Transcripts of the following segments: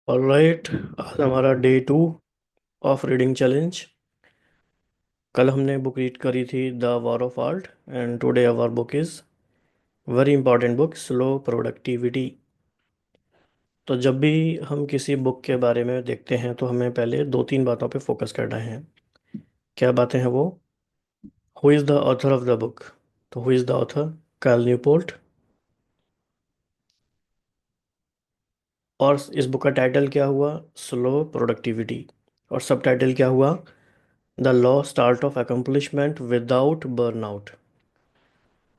Alright, आज हमारा day 2 of reading challenge. कल हमने बुक रीड करी थी the war of art and today our book is very important book, slow productivity. तो जब भी हम किसी बुक के बारे में देखते हैं तो हमें पहले दो तीन बातों पे फोकस करना है। क्या बातें हैं वो? Who is the author of the book? तो who is the author? Cal Newport. और इस बुक का टाइटल क्या हुआ? Slow productivity. और सब टाइटल क्या हुआ? द लॉ art of accomplishment without burnout.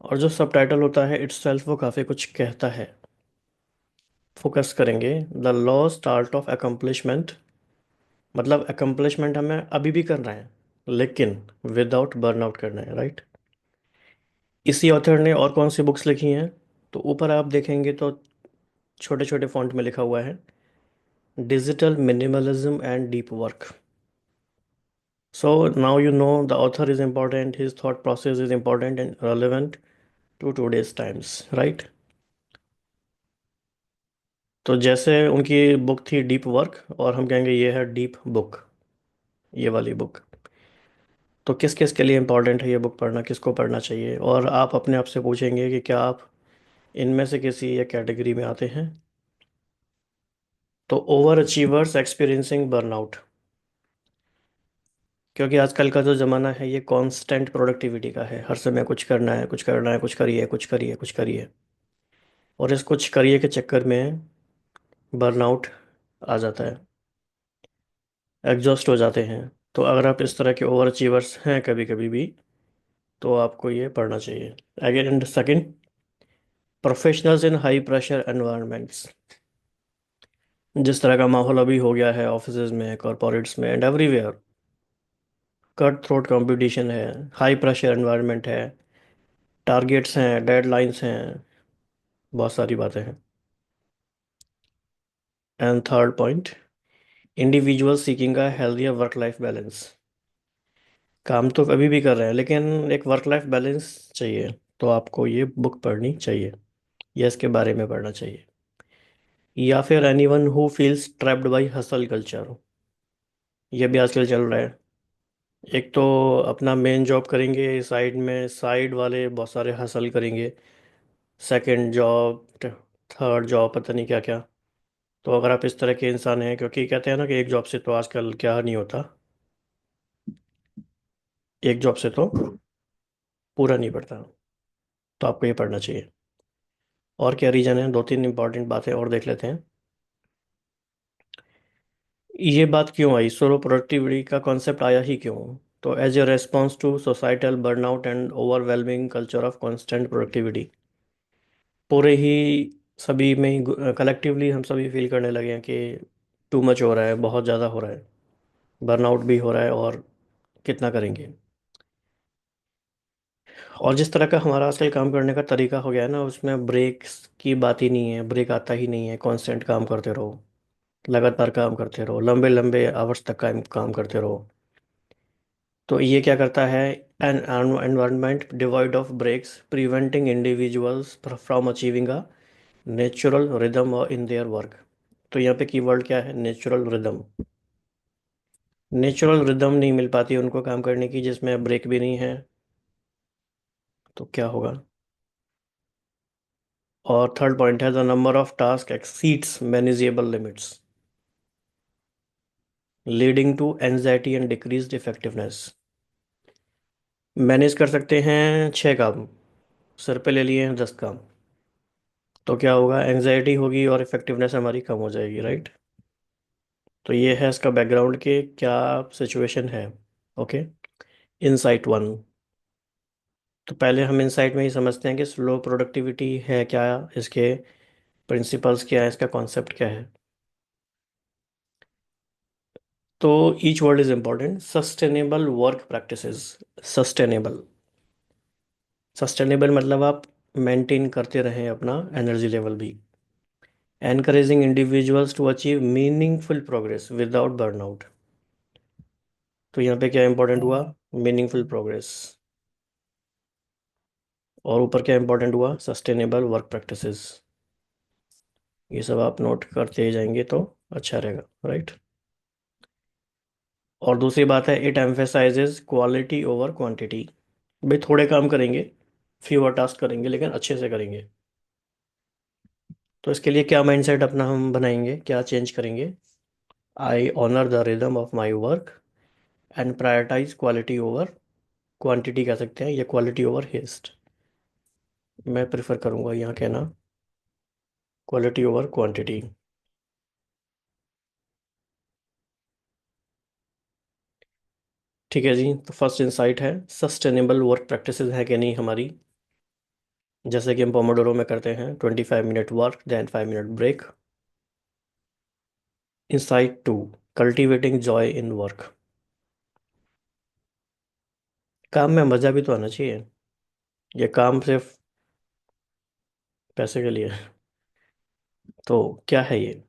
और जो सब टाइटल होता है इट्ससेल्फ वो काफ़ी कुछ कहता है। फोकस करेंगे। द लॉ स्टार्ट ऑफ अकम्पलिशमेंट, मतलब अकम्पलिशमेंट हमें अभी भी करना है लेकिन विदाउट बर्नआउट करना है, राइट। इसी ऑथर ने और कौन सी बुक्स लिखी हैं? तो ऊपर आप देखेंगे तो छोटे छोटे फॉन्ट में लिखा हुआ है digital minimalism and deep work. So now you know the author is important, his thought process is important and relevant to today's times, right? तो जैसे उनकी बुक थी डीप वर्क और हम कहेंगे ये है डीप बुक, ये वाली बुक। तो किस किस के लिए इम्पोर्टेंट है ये बुक पढ़ना, किसको पढ़ना चाहिए? और आप अपने आप से पूछेंगे कि क्या आप इनमें से किसी एक कैटेगरी में आते हैं? तो ओवर अचीवर्स एक्सपीरियंसिंग बर्नआउट। क्योंकि आजकल का जो ज़माना है ये कांस्टेंट प्रोडक्टिविटी का है, हर समय कुछ करना है, कुछ करना है, कुछ करिए, कुछ करिए, कुछ करिए। और इस कुछ करिए के चक्कर में बर्नआउट आ जाता है, एग्जॉस्ट हो जाते हैं। तो अगर आप इस तरह के ओवर अचीवर्स हैं कभी कभी भी, तो आपको ये पढ़ना चाहिए। Again and second, professionals in high pressure environments. जिस तरह का माहौल अभी हो गया है ऑफिस में, कॉरपोरेट्स में and everywhere, cut throat competition है, हाई प्रेशर एनवायरनमेंट है, टारगेट्स हैं, डेडलाइंस हैं, बहुत सारी बातें हैं। And third point, individual seeking a healthier work life balance. काम तो अभी भी कर रहे हैं लेकिन एक वर्क लाइफ बैलेंस चाहिए, तो आपको ये बुक पढ़नी चाहिए या इसके बारे में पढ़ना चाहिए। या फिर anyone who feels trapped bye hustle culture, ये भी आजकल चल रहा है। एक तो अपना मेन जॉब करेंगे, साइड में साइड वाले बहुत सारे हसल करेंगे, सेकंड जॉब, थर्ड जॉब, पता नहीं क्या क्या। तो अगर आप इस तरह के इंसान हैं, क्योंकि कहते हैं ना कि एक जॉब से तो आजकल क्या नहीं होता, एक जॉब से तो पूरा नहीं पड़ता। तो आपको ये पढ़ना चाहिए। और क्या रीज़न है? दो तीन इंपॉर्टेंट बातें और देख लेते हैं। ये बात क्यों आई, सोलो प्रोडक्टिविटी का कॉन्सेप्ट आया ही क्यों? तो as a response to societal burnout and overwhelming culture of constant productivity. पूरे ही सभी में ही कलेक्टिवली हम सभी फील करने लगे हैं कि टू मच हो रहा है, बहुत ज़्यादा हो रहा है, बर्नआउट भी हो रहा है, और कितना करेंगे। और जिस तरह का हमारा आजकल काम करने का तरीका हो गया है ना, उसमें ब्रेक्स की बात ही नहीं है, ब्रेक आता ही नहीं है, कांस्टेंट काम करते रहो, लगातार काम करते रहो, लंबे लंबे आवर्स तक काम करते रहो। तो ये क्या करता है? An environment devoid of breaks preventing individuals from achieving a natural rhythm in their work. तो यहाँ पे कीवर्ड क्या है? Natural rhythm. नेचुरल रिदम नहीं मिल पाती उनको काम करने की जिसमें ब्रेक भी नहीं है, तो क्या होगा? और थर्ड पॉइंट है the number of task exceeds manageable limits, leading to anxiety and decreased effectiveness. Manage कर सकते हैं 6 काम, सर पे ले लिए हैं 10 काम, तो क्या होगा? एंजाइटी होगी और इफेक्टिवनेस हमारी कम हो जाएगी, राइट। तो ये है इसका बैकग्राउंड के क्या सिचुएशन है। Okay, insight 1। तो पहले हम इनसाइट में ही समझते हैं कि स्लो प्रोडक्टिविटी है क्या, इसके प्रिंसिपल्स क्या है, इसका कॉन्सेप्ट क्या है। तो each word is important. Sustainable work practices. Sustainable, sustainable मतलब आप मेंटेन करते रहें अपना एनर्जी लेवल भी। Encouraging individuals to achieve meaningful progress without burnout. तो यहाँ पे क्या इंपॉर्टेंट हुआ? Meaningful progress. और ऊपर क्या इंपॉर्टेंट हुआ? Sustainable work practices. ये सब आप नोट करते ही जाएंगे तो अच्छा रहेगा, राइट। और दूसरी बात है, it emphasises quality over quantity. भाई थोड़े काम करेंगे, फ्यूअर टास्क करेंगे, लेकिन अच्छे से करेंगे। तो इसके लिए क्या माइंडसेट अपना हम बनाएंगे, क्या चेंज करेंगे? I honour the rhythm of my work and prioritise quality over quantity कह सकते हैं, या क्वालिटी ओवर हेस्ट। मैं प्रेफर करूंगा यहाँ कहना क्वालिटी ओवर क्वांटिटी। ठीक है जी, तो फर्स्ट इंसाइट है, सस्टेनेबल वर्क प्रैक्टिसेस है कि नहीं हमारी, जैसे कि हम पोमोडोरो में करते हैं 25 minute work then 5 minute break. Insight two, cultivating joy in work. काम में मज़ा भी तो आना चाहिए, ये काम सिर्फ पैसे के लिए है। तो क्या है ये?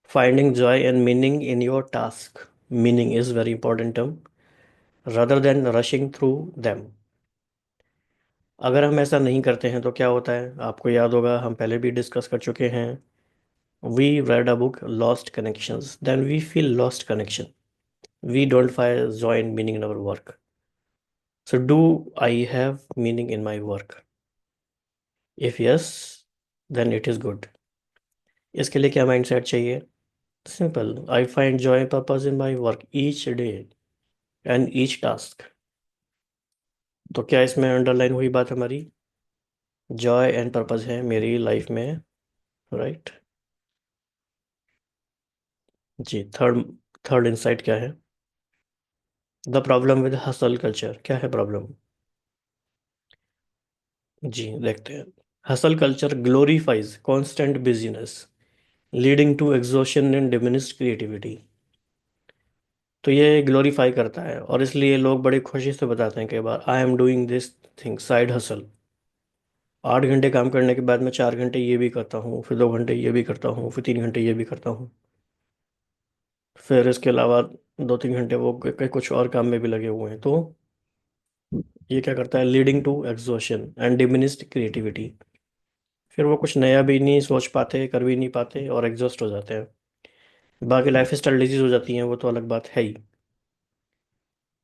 Finding Joy and meaning in your task, meaning is very important term, rather than rushing through them। अगर हम ऐसा नहीं करते हैं तो क्या होता है, आपको याद होगा, हम पहले भी डिस्कस कर चुके हैं। We read a book lost connections, then we feel lost connection, we don't find joy and meaning in our work। So do I have meaning in my work? If yes, then it is good। इसके लिए क्या mindset चाहिए? Simple, I find Joy purpose in my work each day and each task. तो क्या इसमें underline हुई बात हमारी? जॉय एंड पर्पस है मेरी लाइफ में, राइट। जी, थर्ड थर्ड इंसाइट क्या है? The problem with hustle culture, क्या है प्रॉब्लम? जी देखते हैं। Hustle culture glorifies constant busyness, leading to exhaustion and diminished creativity. तो ये ग्लोरीफाई करता है, और इसलिए लोग बड़ी खुशी से बताते हैं कई बार, I am doing this thing side hustle. 8 घंटे काम करने के बाद मैं 4 घंटे ये भी करता हूँ, फिर 2 घंटे ये भी करता हूँ, फिर 3 घंटे ये भी करता हूँ, फिर इसके अलावा 2-3 घंटे वो कुछ और काम में भी लगे हुए हैं। तो ये क्या करता है? Leading to exhaustion and diminished creativity. फिर वो कुछ नया भी नहीं सोच पाते, कर भी नहीं पाते, और एग्जॉस्ट हो जाते हैं। बाकी लाइफ स्टाइल डिजीज हो जाती हैं, वो तो अलग बात है ही।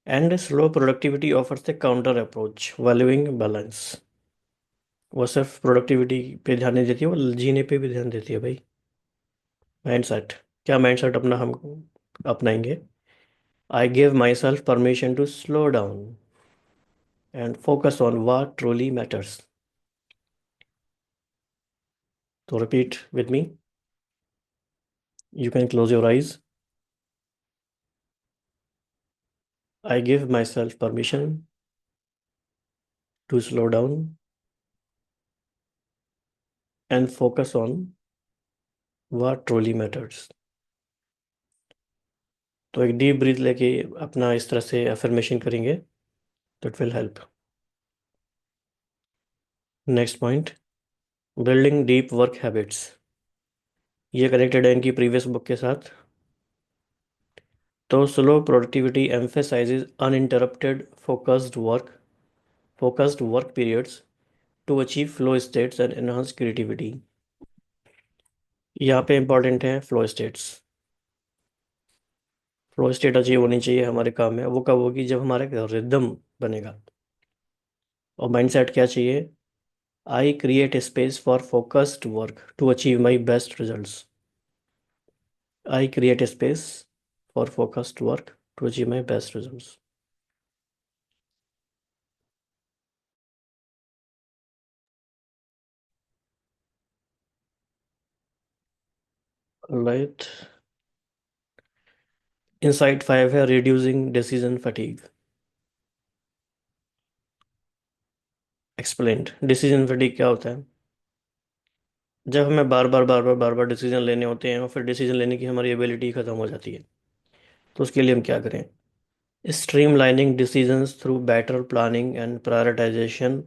And slow productivity offers the counter approach, valuing balance. वो सिर्फ प्रोडक्टिविटी पे ध्यान नहीं देती है, वो जीने पे भी ध्यान देती है भाई। माइंडसेट, क्या माइंडसेट अपना हम अपनाएंगे? I give myself permission to slow down and focus on what truly matters. तो repeat with me, you can close your eyes. I give myself permission to slow down and focus on what truly matters. तो एक deep breath लेके अपना इस तरह से affirmation करेंगे, तो it will help. Next point, building deep work habits. ये कनेक्टेड है इनकी प्रीवियस बुक के साथ। तो slow productivity emphasises uninterrupted focused work periods to achieve flow states and enhance creativity. यहाँ पे इंपॉर्टेंट है flow states. Flow state achieve होनी चाहिए हमारे काम में, वो कब होगी? जब हमारा एक रिदम बनेगा। और माइंडसेट क्या चाहिए? I create space for focused work to achieve my best results. I create space for focused work to achieve my best results. Right. Insight 5 है, reducing decision fatigue. Explained. Decision fatigue क्या होता है? जब हमें बार बार decision लेने होते हैं, और फिर डिसीजन लेने की हमारी एबिलिटी खत्म हो जाती है। तो उसके लिए हम क्या करें? Streamlining decisions through better planning and prioritisation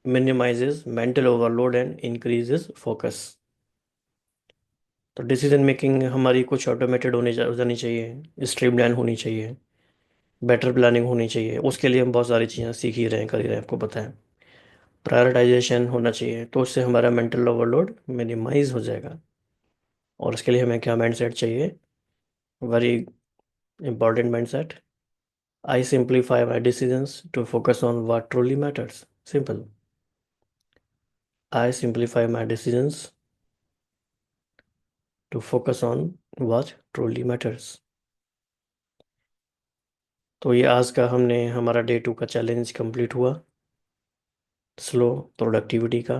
minimizes mental overload and increases focus। तो डिसीजन मेकिंग हमारी कुछ ऑटोमेटेड हो जानी चाहिए, स्ट्रीमलाइन होनी चाहिए, बेटर प्लानिंग होनी चाहिए। उसके लिए हम बहुत सारी चीज़ें सीख ही रहे हैं, कर ही रहे हैं, आपको पता है। प्रायोरिटाइजेशन होना चाहिए, तो उससे हमारा मेंटल ओवरलोड मिनिमाइज हो जाएगा। और इसके लिए हमें क्या माइंडसेट चाहिए? Very important mindset. I simplify my decisions to focus on what truly matters. Simple. I simplify my decisions to focus on what truly matters. तो ये आज का हमने हमारा डे 2 का चैलेंज कंप्लीट हुआ, स्लो प्रोडक्टिविटी का।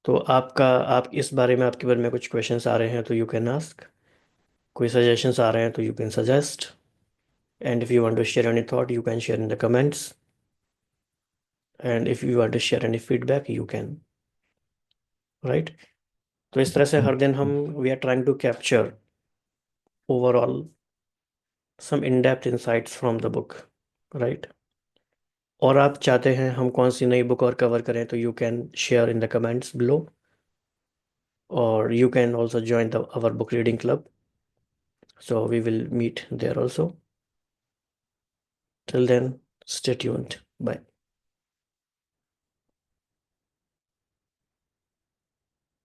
तो आप इस बारे में, आपके बारे में कुछ क्वेश्चंस आ रहे हैं तो यू कैन आस्क, कोई सजेशंस आ रहे हैं तो you can suggest, and if you want to share any thought you can share in the comments, and if you want to share any feedback you can, right? तो इस तरह से हर दिन हम we are trying to capture overall some in depth insights from the book, right? और आप चाहते हैं हम कौन सी नई बुक और कवर करें तो you can share in the comments below, और you can also join our book reading club, so we will meet there also. Till then, stay tuned. Bye.